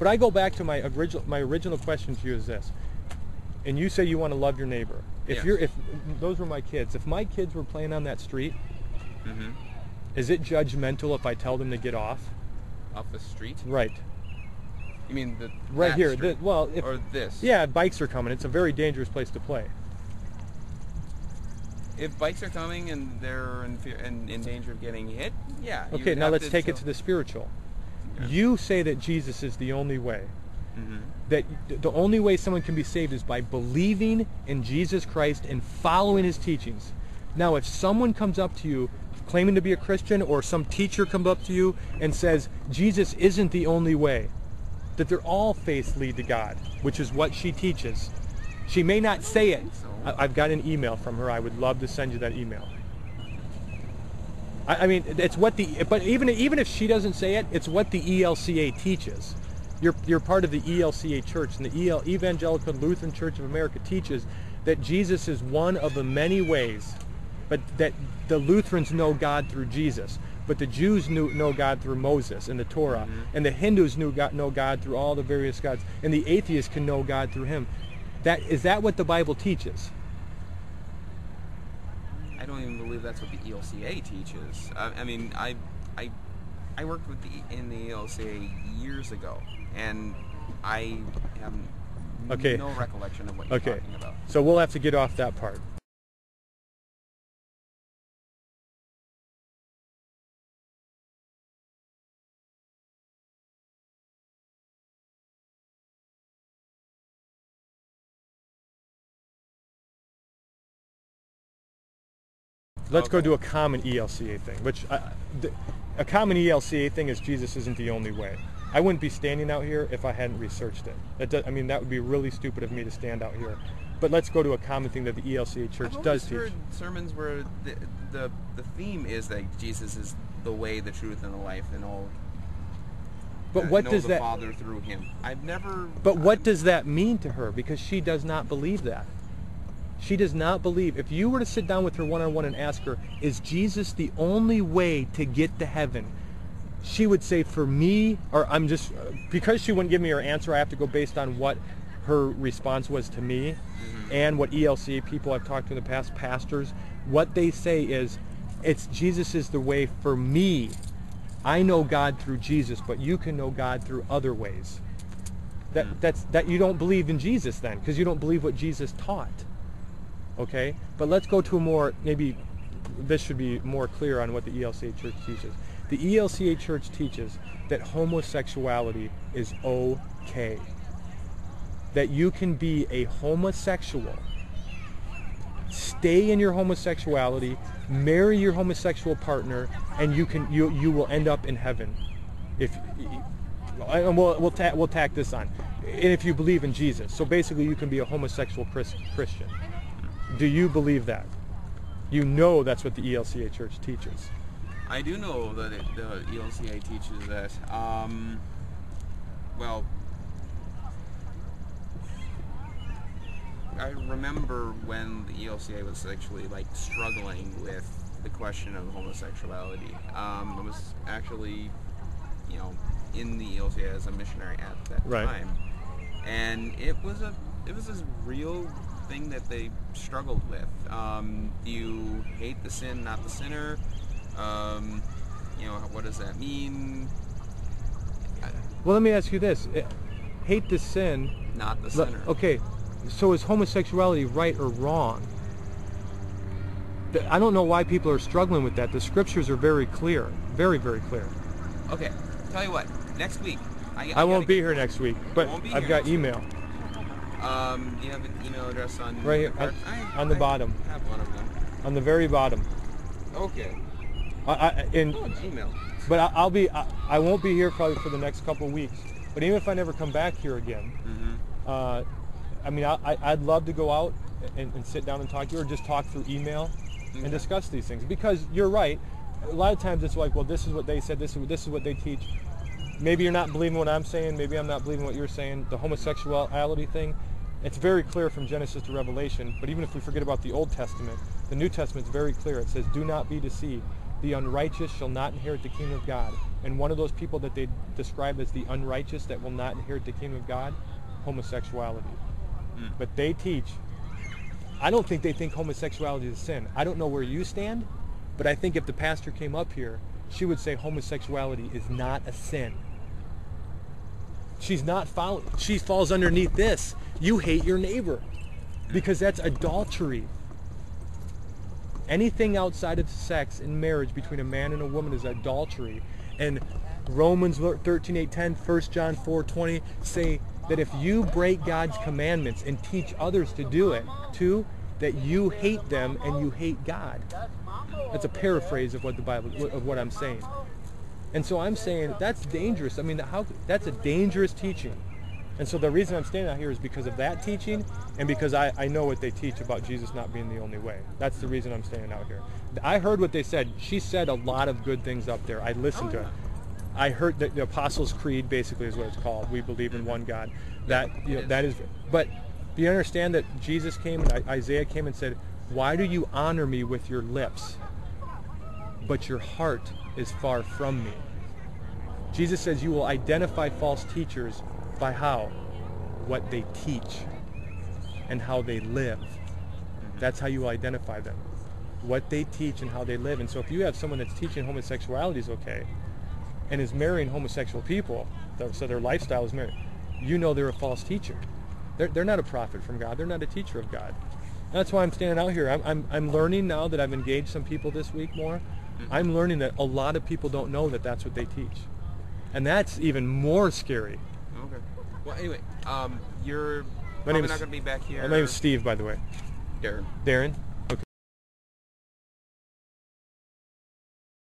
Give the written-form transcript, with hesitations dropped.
But I go back to my original question to you is this. And you say you want to love your neighbor. If those were my kids. If my kids were playing on that street, is it judgmental if I tell them to get off? Off the street? Right. You mean right here? Or this? Yeah, bikes are coming. It's a very dangerous place to play. If bikes are coming and they're in danger of getting hit, yeah. Okay, now let's take it to the spiritual. Yeah. You say that Jesus is the only way. That the only way someone can be saved is by believing in Jesus Christ and following his teachings. Now, if someone comes up to you claiming to be a Christian, or some teacher comes up to you and says Jesus isn't the only way, that they're all faiths lead to God, which is what she teaches. She may not say it. I've got an email from her. I would love to send you that email. I mean, it's what but even if she doesn't say it, it's what the ELCA teaches. You're part of the ELCA church, and the Evangelical Lutheran Church of America teaches that Jesus is one of the many ways, but that the Lutherans know God through Jesus, but the Jews know God through Moses and the Torah, and the Hindus know God through all the various gods, and the atheists can know God through him. Is that what the Bible teaches? I don't even believe that's what the ELCA teaches. I mean, I worked in the ELCA years ago, and I have no recollection of what you're talking about. So we'll have to get off that part. Let's go do a common ELCA thing, which a common ELCA thing is Jesus isn't the only way. I wouldn't be standing out here if I hadn't researched it. That would be really stupid of me to stand out here. But let's go to a common thing that the ELCA church does teach. I've heard sermons where the theme is that Jesus is the way, the truth, and the life, and all. But what does that? Know the Father through him. I've never. But what does that mean to her? Because she does not believe that. She does not believe. If you were to sit down with her one-on-one and ask her, is Jesus the only way to get to heaven? She would say, for me, or because she wouldn't give me her answer, I have to go based on what her response was to me and what ELCA people I've talked to in the past, pastors, what they say is, Jesus is the way for me. I know God through Jesus, but you can know God through other ways. That you don't believe in Jesus then, because you don't believe what Jesus taught. Okay, but let's go to a more, maybe this should be more clear on what the ELCA church teaches. The ELCA church teaches that homosexuality is okay. That you can be a homosexual, stay in your homosexuality, marry your homosexual partner, and you will end up in heaven. We'll tack this on. And if you believe in Jesus. So basically you can be a homosexual Christian. Do you believe that? You know that's what the ELCA church teaches. I do know that the ELCA teaches that. Well, I remember when the ELCA was actually struggling with the question of homosexuality. I was actually, in the ELCA as a missionary at that time, and it was this real thing that they struggled with. Do you hate the sin, not the sinner? What does that mean? Well, let me ask you this. Hate the sin, not the sinner. Okay, so is homosexuality right or wrong? I don't know why people are struggling with that. The scriptures are very clear. Very, very clear. Okay, tell you what, next week. I won't be here next week, but I've got email. You have an email address on... Right here, on the bottom. I have one of them. On the very bottom. Okay. Gmail. But I won't be here probably for the next couple of weeks. But even if I never come back here again, I'd love to go out and sit down and talk to you, or just talk through email and discuss these things. Because you're right. A lot of times it's like, well, this is what they said, this is what they teach. Maybe you're not believing what I'm saying. Maybe I'm not believing what you're saying. The homosexuality thing, it's very clear from Genesis to Revelation. But even if we forget about the Old Testament, the New Testament is very clear. It says, do not be deceived. the unrighteous shall not inherit the kingdom of God. And one of those people that they describe as the unrighteous that will not inherit the kingdom of God, homosexuality. But they teach, I don't think they think homosexuality is a sin. I don't know where you stand, but I think if the pastor came up here, she would say homosexuality is not a sin. She's not she falls underneath this. You hate your neighbor, because that's adultery. Anything outside of sex in marriage between a man and a woman is adultery. And Romans 13:8-10, 1 John 4:20 say that if you break God's commandments and teach others to do it too, that you hate them and you hate God. That's a paraphrase of what the Bible, of what I'm saying. And so I'm saying that's dangerous. I mean, that's a dangerous teaching. And so the reason I'm standing out here is because of that teaching, and because I know what they teach about Jesus not being the only way. That's the reason I'm standing out here. I heard what they said. She said a lot of good things up there. I listened to it. I heard that the Apostles' Creed basically is what it's called. We believe in one God. That is. But do you understand that Jesus came and Isaiah came and said, "Why do you honor me with your lips, but your heart is far from me?" Jesus says you will identify false teachers by how? What they teach and how they live. That's how you will identify them. What they teach and how they live. And so if you have someone that's teaching homosexuality is okay and is marrying homosexual people, so their lifestyle is married, you know they're a false teacher. They're not a prophet from God. They're not a teacher of God. That's why I'm standing out here. I'm learning now that I've engaged some people this week more. I'm learning that a lot of people don't know that that's what they teach. And that's even more scary. Okay. Well, anyway, you're probably not going to be back here. My name is Steve, by the way. Darren. Darren?